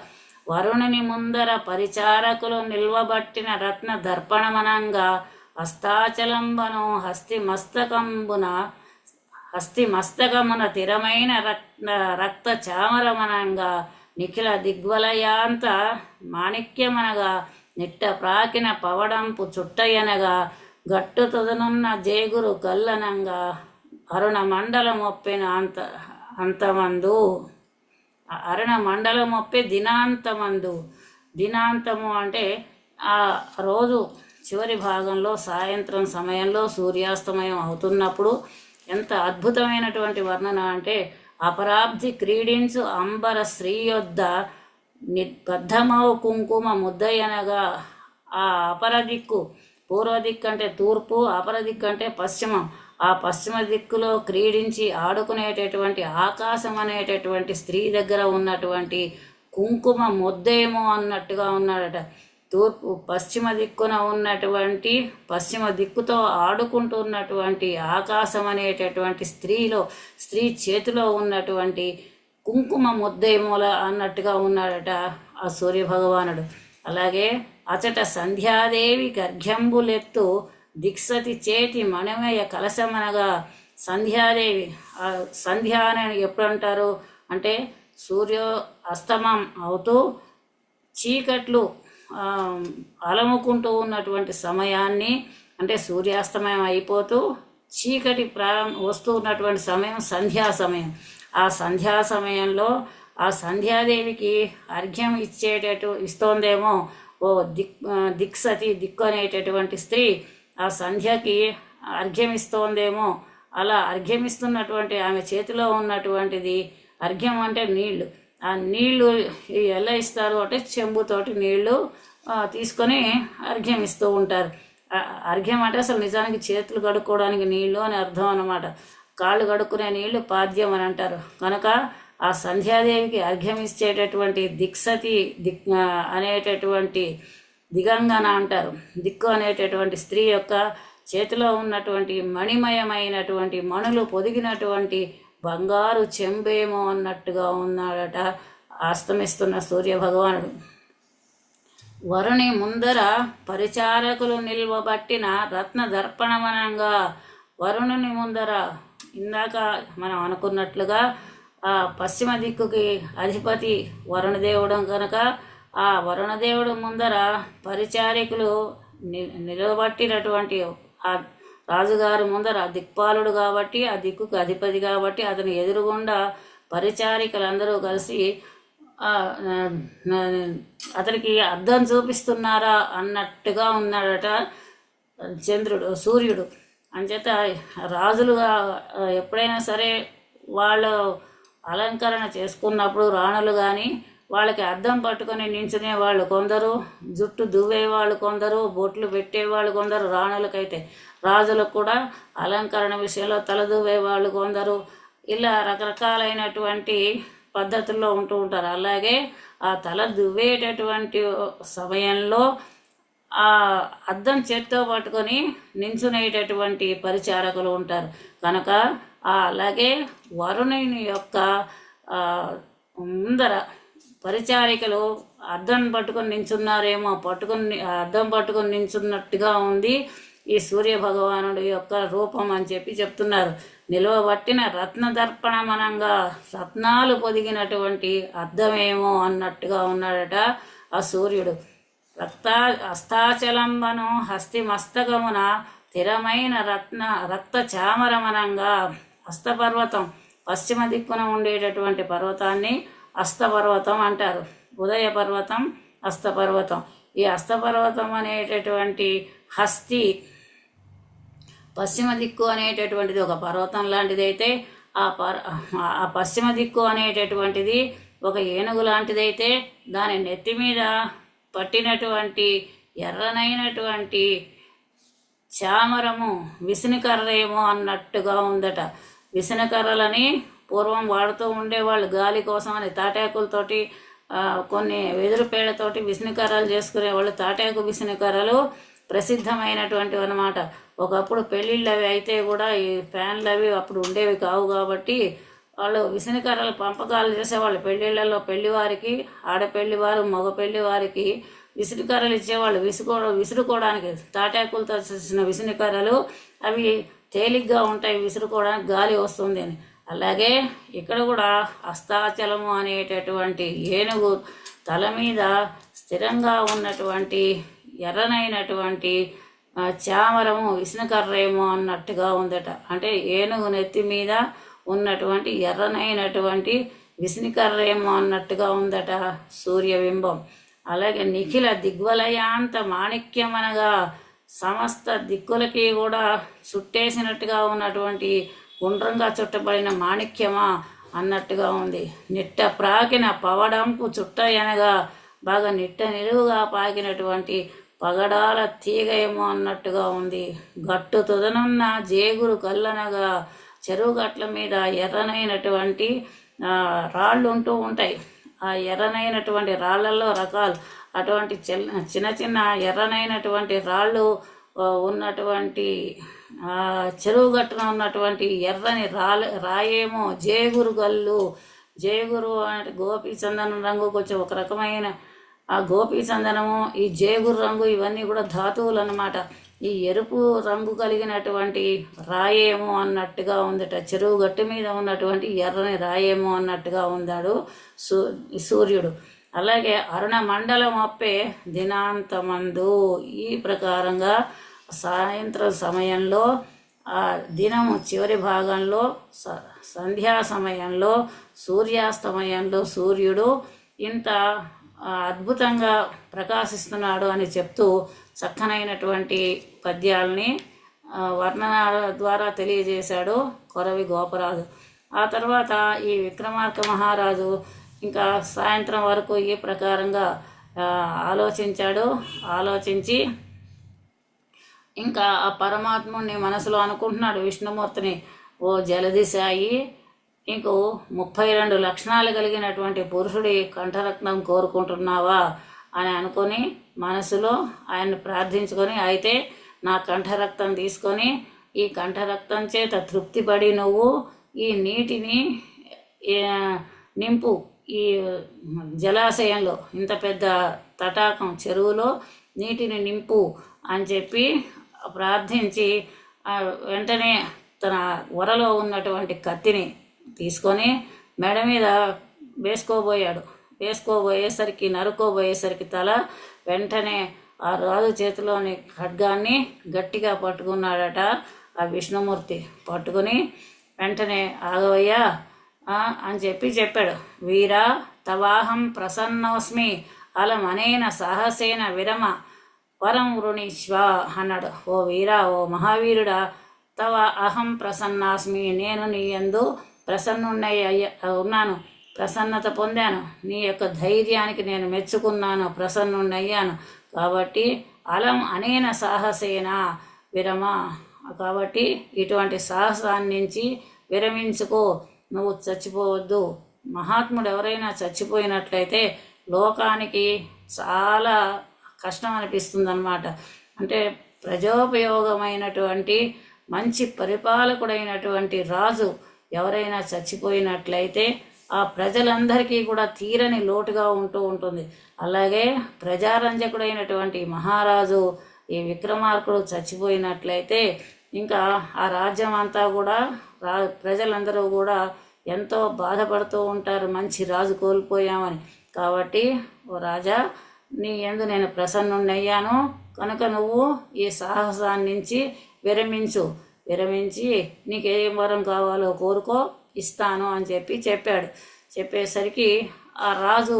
వరుణుని ముందర పరిచారకులు నిల్వబట్టిన రత్న దర్పణమనంగా హస్తాచలంబను హస్తిమస్తకమున తిరమైన రక్త చామరమనంగా నిఖిల దిగ్వలయాంత మాణిక్యమనగా నిట్ట ప్రాకిన పవడంపు చుట్టయనగా గట్టు తొదనున్న జేగురు కల్లనంగా అరుణ మండలమొప్పిన అంతమందు అరుణ మండలమొప్పి దినాంతమందు. దినాంతము అంటే ఆ రోజు చివరి భాగంలో సాయంత్రం సమయంలో సూర్యాస్తమయం అవుతున్నప్పుడు ఎంత అద్భుతమైనటువంటి వర్ణన అంటే, అపరాబ్ధి క్రీడించు అంబర శ్రీ యొద్ద బద్ధమౌ కుంకుమ ముద్దయనగా, ఆ అపరదిక్కు, పూర్వదిక్కు అంటే తూర్పు, అపరదిక్కు అంటే పశ్చిమం, ఆ పశ్చిమ దిక్కులో క్రీడించి ఆడుకునేటటువంటి ఆకాశం అనేటటువంటి స్త్రీ దగ్గర ఉన్నటువంటి కుంకుమ ముద్దేమో అన్నట్టుగా ఉన్నాడట. తూర్పు పశ్చిమ దిక్కున ఉన్నటువంటి, పశ్చిమ దిక్కుతో ఆడుకుంటున్నటువంటి ఆకాశం అనేటటువంటి స్త్రీ చేతిలో ఉన్నటువంటి కుంకుమ ముద్దేమూల అన్నట్టుగా ఉన్నాడట ఆ సూర్యభగవానుడు. అలాగే అచట సంధ్యాదేవి గర్ఘ్యంబులెత్తు దిక్సతి చేతి మణిమయ కలశమనగా, సంధ్యాదేవి, సంధ్య అని ఎప్పుడు అంటారు అంటే సూర్యో అస్తమం అవుతూ చీకట్లు అలముకుంటూ ఉన్నటువంటి సమయాన్ని, అంటే సూర్యాస్తమయం అయిపోతూ చీకటి వస్తూ ఉన్నటువంటి సమయం సంధ్యా సమయం. ఆ సంధ్యా సమయంలో ఆ సంధ్యాదేవికి అర్ఘ్యం ఇస్తోందేమో ఓ దిక్సతి, దిక్కు అనేటటువంటి స్త్రీ ఆ సంధ్యకి అర్ఘ్యం ఇస్తోందేమో. అలా అర్ఘ్యమిస్తున్నటువంటి ఆమె చేతిలో ఉన్నటువంటిది, అర్ఘ్యం అంటే నీళ్లు. ఆ నీళ్లు ఎలా ఇస్తారు అంటే చెంబుతోటి నీళ్లు తీసుకొని అర్ఘ్యం ఇస్తూ ఉంటారు. అర్ఘ్యం అంటే అసలు నిజానికి చేతులు కడుక్కోవడానికి నీళ్లు అని అర్థం అన్నమాట. కాళ్ళు కడుక్కునే నీళ్లు పాద్యం అని అంటారు. కనుక ఆ సంధ్యాదేవికి అర్ఘ్యం ఇచ్చేటటువంటి దిక్సతి అనేటటువంటి దిగంగన అంటారు. దిక్కు అనేటటువంటి స్త్రీ యొక్క చేతిలో ఉన్నటువంటి మణిమయమైనటువంటి మణులు పొదిగినటువంటి బంగారు చెంబేమో అన్నట్టుగా ఉన్నాడట అస్తమిస్తున్న సూర్యభగవానుడు. వరుని ముందర పరిచారకులు నిల్వబట్టిన రత్న దర్పణమనంగా, వరుణుని ముందర ఇందాక మనం అనుకున్నట్లుగా ఆ పశ్చిమ దిక్కుకి అధిపతి వరుణదేవుడు కనుక ఆ వరుణదేవుడు ముందర పరిచారికులు నిలబట్టినటువంటి ఆ రాజుగారి ముందర దిక్పాలుడు కాబట్టి, ఆ దిక్కుకు అధిపతి కాబట్టి అతని ఎదురుగుండా పరిచారికలందరూ కలిసి అతనికి అద్దం చూపిస్తున్నారా అన్నట్టుగా ఉన్నాడట సూర్యుడు. అంచేత రాజులుగా ఎప్పుడైనా సరే వాళ్ళు అలంకరణ చేసుకున్నప్పుడు రాణులు కానీ వాళ్ళకి అద్దం పట్టుకొని నించునే వాళ్ళు కొందరు, జుట్టు దువ్వేవాళ్ళు కొందరు, బొట్లు పెట్టేవాళ్ళు కొందరు. రాణులకైతే రాజులకు కూడా అలంకరణ విషయంలో తల దువ్వేవాళ్ళు కొందరు. ఇలా రకరకాలైనటువంటి పద్ధతుల్లో ఉంటూ ఉంటారు. అలాగే ఆ తల దువ్వేటటువంటి సమయంలో ఆ అద్దం చేత్తో పట్టుకొని నించునేటటువంటి పరిచారకులు ఉంటారు. కనుక అలాగే వరుణుని యొక్క ముందర పరిచారికలు అద్దం పట్టుకొని నించున్నారేమో, అద్దం పట్టుకొని నించున్నట్టుగా ఉంది ఈ సూర్య భగవానుడి యొక్క రూపం అని చెప్తున్నారు. నిలవబట్టిన రత్న దర్పణమనంగా, రత్నాలు పొదిగినటువంటి అద్దమేమో అన్నట్టుగా ఉన్నాడట ఆ సూర్యుడు. అస్తాచలంబను హస్తి మస్తకమున స్థిరమైన రక్త చామరమనంగా, అస్తపర్వతం పశ్చిమ దిక్కున ఉండేటటువంటి పర్వతాన్ని అస్తపర్వతం అంటారు. ఉదయ పర్వతం, అస్తపర్వతం. ఈ అస్తపర్వతం అనేటటువంటి హస్తి పశ్చిమ దిక్కు అనేటటువంటిది ఒక పర్వతం లాంటిదైతే ఆ పశ్చిమ దిక్కు అనేటటువంటిది ఒక ఏనుగు లాంటిదైతే దాని నెత్తి మీద పట్టినటువంటి ఎర్రనైనటువంటి చామరము విసునికర్రేమో అన్నట్టుగా ఉందట. విసునకర్రలని పూర్వం వాడుతూ ఉండేవాళ్ళు గాలి కోసం అని. తాటాకులతోటి కొన్ని వెదురు పేడతోటి విసునకర్రలు చేసుకునేవాళ్ళు. తాటాకు విసునకర్రలు ప్రసిద్ధమైనటువంటివి అన్నమాట. ఒకప్పుడు పెళ్ళిళ్ళు అవి అయితే కూడా ఈ ఫ్యాన్లు అవి అప్పుడు ఉండేవి కావు కాబట్టి వాళ్ళు విసునకర్రలు పంపకాలు చేసేవాళ్ళు. పెళ్ళిళ్ళలో పెళ్లివారికి, ఆడపెళ్లివారు, మగ పెళ్లివారికి విసునకర్రలు ఇచ్చేవాళ్ళు విసురుకోవడానికి. తాటాకులతో చేసిన విసునకర్రలు అవి తేలిగ్గా ఉంటాయి, విసురుకోవడానికి గాలి వస్తుంది అని. అలాగే ఇక్కడ కూడా అస్తాచలము అనేటటువంటి ఏనుగు తల మీద స్థిరంగా ఉన్నటువంటి ఎర్రనైనటువంటి చామరము విసునకర్రేమో అన్నట్టుగా ఉందట. అంటే ఏనుగు నెత్తి మీద ఉన్నటువంటి ఎర్రనైనటువంటి విసునకర్రేమో అన్నట్టుగా ఉందట సూర్యబింబం. అలాగే నిఖిల దిగ్వలయాంత మాణిక్యమనగా, సమస్త దిక్కులకి కూడా చుట్టేసినట్టుగా ఉన్నటువంటి గుండ్రంగా చుట్టబడిన మాణిక్యమా అన్నట్టుగా ఉంది. నిట్ట ప్రాకిన పవడంపు చుట్ట అనగా, బాగా నిట్ట నిలువుగా పాకినటువంటి పగడాల తీగ ఏమో అన్నట్టుగా ఉంది. గట్టు తుదనున్న జేగురు కల్లనగా, చెరువు గట్ల మీద ఎర్రనైనటువంటి రాళ్ళు ఉంటూ ఉంటాయి. ఆ ఎర్రనైనటువంటి రాళ్లలో రకాలు, అటువంటి చిన్న చిన్న ఎర్రనైనటువంటి రాళ్ళు ఉన్నటువంటి చెరువు గట్టున ఉన్నటువంటి ఎర్రని రాయేమో జేగురు గల్లు. జేగురు అంటే గోపీ చందనం రంగుకు వచ్చే ఒక రకమైన ఆ గోపీ చందనము, ఈ జేగురు రంగు ఇవన్నీ కూడా ధాతువులు అన్నమాట. ఈ ఎరుపు రంగు కలిగినటువంటి రాయేమో అన్నట్టుగా ఉందట, చెరువు గట్టు మీద ఉన్నటువంటి ఎర్రని రాయేమో అన్నట్టుగా ఉన్నాడు సూర్యుడు. అలాగే అరుణ మండలం అప్పే దినాంతమందు, ఈ ప్రకారంగా సాయంత్రం సమయంలో ఆ దినము చివరి భాగంలో సంధ్యా సమయంలో సూర్యాస్తమయంలో సూర్యుడు ఇంత అద్భుతంగా ప్రకాశిస్తున్నాడు అని చెప్తూ చక్కనైనటువంటి పద్యాలని వర్ణన ద్వారా తెలియజేశాడు కొరవి గోపరాజు. ఆ తర్వాత ఈ విక్రమార్క మహారాజు ఇంకా సాయంత్రం వరకు ఈ ప్రకారంగా ఆలోచించి ఇంకా ఆ పరమాత్ముని మనసులో అనుకుంటున్నాడు విష్ణుమూర్తిని, ఓ జలదిశాయి, నీకు 32 లక్షణాలు కలిగినటువంటి పురుషుడి కంఠరత్నం కోరుకుంటున్నావా అని అనుకొని మనసులో ఆయన్ని ప్రార్థించుకొని, అయితే నా కంఠరక్తం తీసుకొని ఈ కంఠరక్తం చేత తృప్తిపడి నువ్వు ఈ నీటిని నింపు, ఈ జలాశయంలో ఇంత పెద్ద తటాకం చెరువులో నీటిని నింపు అని చెప్పి ప్రార్థించి వెంటనే తన వరలో ఉన్నటువంటి కత్తిని తీసుకొని మెడ మీద నరుకోబోయేసరికి తల వెంటనే ఆ రాజు చేతిలోని ఖడ్గాన్ని గట్టిగా పట్టుకున్నాడట ఆ విష్ణుమూర్తి. పట్టుకుని వెంటనే ఆగవయ్యా అని చెప్పాడు. వీరా తవాహం ప్రసన్నోస్మి అలమనేన సాహసేన విరమ వరం వృణీశ్వ అన్నాడు. ఓ వీరా, ఓ మహావీరుడా, తవ అహం ప్రసన్నాస్మి, నేను నీ యందు ఉన్నాను, ప్రసన్నత పొందాను, నీ యొక్క ధైర్యానికి నేను మెచ్చుకున్నాను, ప్రసన్నున్నయ్యాను. కాబట్టి అలం అనేన సాహసేన విరమ, కాబట్టి ఇటువంటి సాహసాన్ని నుంచి విరమించుకో, నువ్వు చచ్చిపోవద్దు. మహాత్ముడు ఎవరైనా చచ్చిపోయినట్లయితే లోకానికి చాలా కష్టం అనిపిస్తుందన్నమాట. అంటే ప్రజోపయోగమైనటువంటి మంచి పరిపాలకుడైనటువంటి రాజు ఎవరైనా చచ్చిపోయినట్లయితే ఆ ప్రజలందరికీ కూడా తీరని లోటుగా ఉంటుంది. అలాగే ప్రజారంజకుడైనటువంటి మహారాజు ఈ విక్రమార్కుడు చచ్చిపోయినట్లయితే ఇంకా ఆ రాజ్యం అంతా కూడా ప్రజలందరూ కూడా ఎంతో బాధపడుతూ ఉంటారు, మంచి రాజు కోల్పోయామని. కాబట్టి ఓ రాజా, నీ యందు నేను ప్రసన్నున్నయ్యాను కనుక నువ్వు ఈ సాహసాన్నించి విరమించి నీకేం వరం కావాలో కోరుకో, ఇస్తాను అని చెప్పాడు. చెప్పేసరికి ఆ రాజు,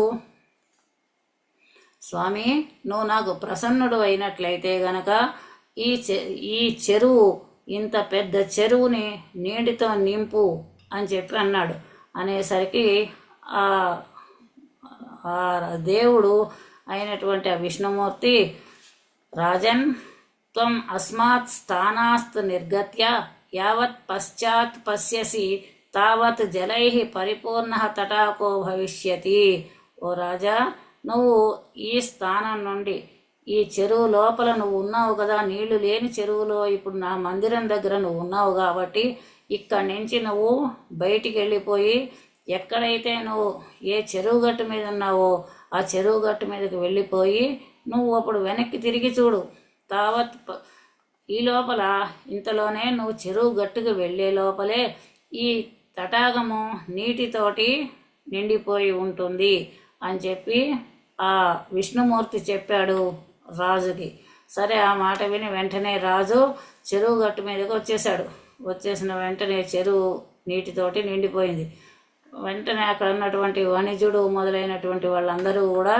స్వామి, నువ్వు నాకు ప్రసన్నుడు అయినట్లయితే గనక ఈ చెరువు, ఇంత పెద్ద చెరువుని నీటితో నింపు అని అన్నాడు. అనేసరికి ఆ దేవుడు అయినటువంటి ఆ విష్ణుమూర్తి, రాజన్ త్వం అస్మాత్ స్థానాస్త్ నిర్గత్య యావత్ పశ్చాత్ పశ్యసి తావత్ జలై పరిపూర్ణ తటాకో భవిష్యతి. ఓ రాజా, నువ్వు ఈ స్థానం నుండి ఈ చెరువు లోపల నువ్వు ఉన్నావు కదా, నీళ్లు లేని చెరువులో ఇప్పుడు నా మందిరం దగ్గర నువ్వు ఉన్నావు కాబట్టి ఇక్కడి నుంచి నువ్వు బయటికి వెళ్ళిపోయి ఎక్కడైతే నువ్వు ఏ చెరువు గట్టు మీద ఉన్నావో ఆ చెరువు గట్టు మీదకి వెళ్ళిపోయి నువ్వు అప్పుడు వెనక్కి తిరిగి చూడు. తావత్ ఈ లోపల ఇంతలోనే నువ్వు చెరువు గట్టుకు వెళ్ళే లోపలే ఈ తటాకము నీటితోటి నిండిపోయి ఉంటుంది అని చెప్పి ఆ విష్ణుమూర్తి చెప్పాడు రాజుకి. సరే, ఆ మాట విని వెంటనే రాజు చెరువు గట్టు మీదకి వచ్చేసిన వెంటనే చెరువు నీటితోటి నిండిపోయింది. వెంటనే అక్కడ ఉన్నటువంటి వణిజుడు మొదలైనటువంటి వాళ్ళందరూ కూడా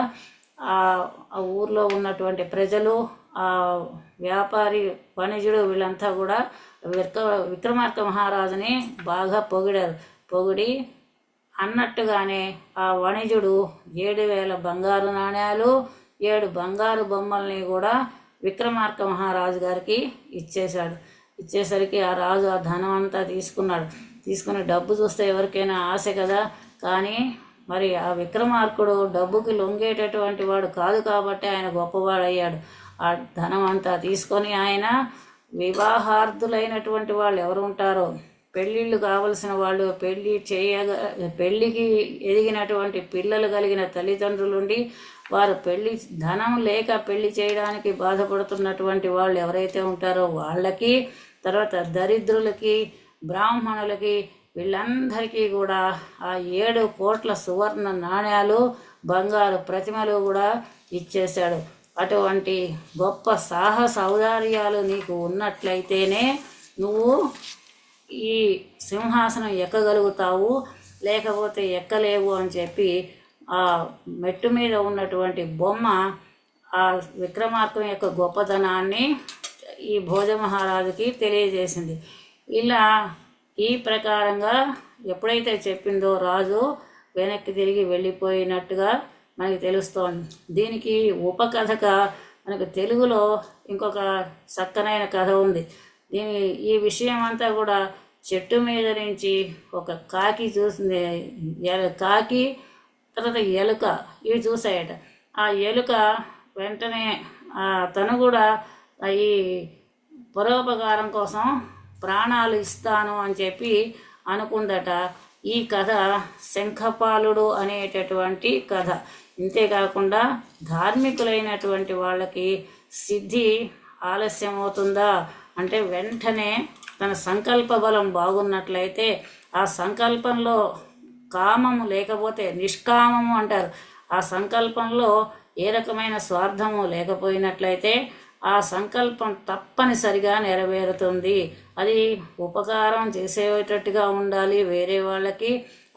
ఆ ఊర్లో ఉన్నటువంటి ప్రజలు, ఆ వ్యాపారి, వణిజుడు వీళ్ళంతా కూడా విక్రమార్క మహారాజుని బాగా పొగిడి అన్నట్టుగానే ఆ వణిజుడు 7,000 బంగారు నాణ్యాలు 7 బంగారు బొమ్మల్ని కూడా విక్రమార్క మహారాజు గారికి ఇచ్చేసరికి ఆ రాజు ఆ ధనం అంతా తీసుకుని డబ్బు చూస్తే ఎవరికైనా ఆశ కదా, కానీ మరి ఆ విక్రమార్కుడు డబ్బుకి లొంగేటటువంటి వాడు కాదు కాబట్టి ఆయన గొప్పవాడయ్యాడు. ఆ ధనం అంతా తీసుకొని ఆయన వివాహార్థులైనటువంటి వాళ్ళు ఎవరు ఉంటారో పెళ్ళిళ్ళు కావలసిన వాళ్ళు, పెళ్ళికి ఎదిగినటువంటి పిల్లలు కలిగిన తల్లిదండ్రులుండి వారు ధనం లేక పెళ్లి చేయడానికి బాధపడుతున్నటువంటి వాళ్ళు ఎవరైతే ఉంటారో వాళ్ళకి, తర్వాత దరిద్రులకి, బ్రాహ్మణులకి, వీళ్ళందరికీ కూడా ఆ 7 కోట్ల సువర్ణ నాణ్యాలు, బంగారు ప్రతిమలు కూడా ఇచ్చేశాడు. అటువంటి గొప్ప సాహస ఔదార్యాలు నీకు ఉన్నట్లయితేనే నువ్వు ఈ సింహాసనం ఎక్కగలుగుతావు, లేకపోతే ఎక్కలేవు అని చెప్పి ఆ మెట్టు మీద ఉన్నటువంటి బొమ్మ ఆ విక్రమార్కుని యొక్క గొప్పతనాన్ని ఈ భోజమహారాజుకి తెలియజేసింది. ఇలా ఈ ప్రకారంగా ఎప్పుడైతే చెప్పిందో రాజు వెనక్కి తిరిగి వెళ్ళిపోయినట్టుగా మనకి తెలుస్తోంది. దీనికి ఉపకథగా మనకు తెలుగులో ఇంకొక చక్కనైన కథ ఉంది. ఈ విషయం అంతా కూడా చెట్టు మీద నుంచి ఒక కాకి చూసింది, కాకి తర్వాత ఎలుక ఇవి చూసాయట. ఆ ఎలుక వెంటనే తను కూడా ఈ పరోపకారం కోసం ప్రాణాలు ఇస్తాను అని చెప్పి అనుకుందట. ఈ కథ శంఖపాలుడు అనేటటువంటి కథ. ఇంతేకాకుండా ధార్మికులైనటువంటి వాళ్ళకి సిద్ధి ఆలస్యం అవుతుందా అంటే వెంటనే తన సంకల్ప బలం బాగున్నట్లయితే, ఆ సంకల్పంలో కామము లేకపోతే నిష్కామము అంటారు, ఆ సంకల్పంలో ఏ రకమైన స్వార్థము లేకపోయినట్లయితే ఆ సంకల్పం తప్పనిసరిగా నెరవేరుతుంది. అది ఉపకారం చేసేటట్టుగా ఉండాలి వేరే వాళ్ళకి,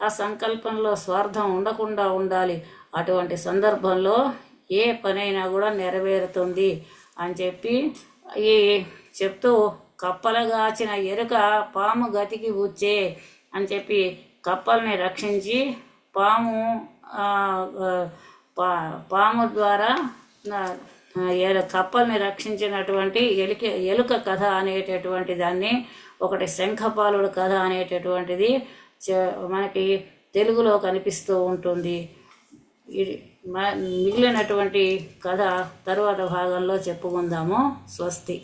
ఆ సంకల్పంలో స్వార్థం ఉండకుండా ఉండాలి. అటువంటి సందర్భంలో ఏ పనైనా కూడా నెరవేరుతుంది అని చెప్పి ఈ చెప్తూ, కప్పలగాచిన ఎరుక పాము గతికి వచ్చే అని చెప్పి కప్పల్ని రక్షించి పాము ద్వారా కప్పల్ని రక్షించినటువంటి ఎలుక కథ అనేటటువంటి దాన్ని, ఒకటి శంఖపాలుడు కథ అనేటటువంటిది మనకి తెలుగులో కనిపిస్తూ ఉంటుంది. మిగిలినటువంటి కథ తరువాత భాగంలో చెప్పుకుందాము. స్వస్తి.